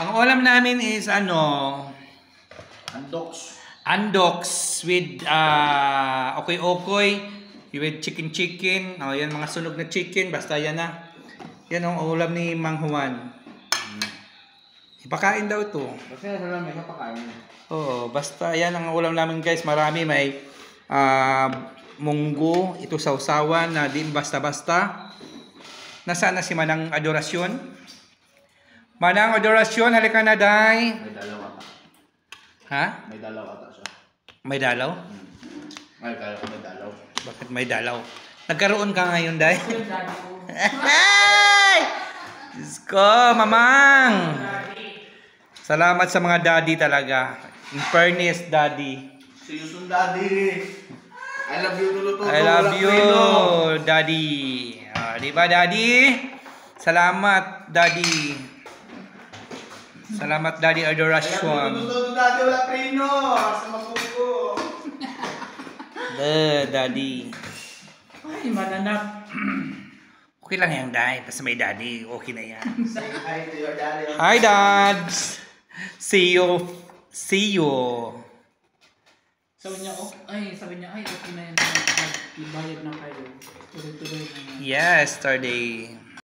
Ang ulam namin is ano? Andoks. Andoks with okoy-okoy with chicken. Oh, yan mga sunog na chicken. Basta yan na. Yan ang ulam ni Mang Juan. Ipakain daw to. Basta lang may kapakain. Oo, basta yan ang ulam namin guys. Marami may munggo. Ito sausawan na din basta-basta. Nasaan na si Manang Adorasyon? Manang Adorasyon, halika na, Day. May dalaw ata. Ha? May dalaw ata siya. May dalaw? Ay, kaya ko may dalaw. Bakit may dalaw? Nagkaroon ka ngayon, Day? Ay! Diyos ko, mamang! Salamat sa mga daddy talaga. In fairness, daddy. See you soon, Daddy. I love you, Tulutulo. I love you, daddy. Di ba, daddy? Salamat, daddy. Salamat, daddy Adorasyon. Tulutulo, Daddy. Wala preno. Sa mabuko. Daddy. Ay, mananap. Okay lang yan, Day. Basta may daddy, okay na yan. Say hi to your daddy. Hi, dads. See you. See you. Sabi niya, okay na yan. Ibayad na kayo. Tuloy-tuloy na yan. Yesterday.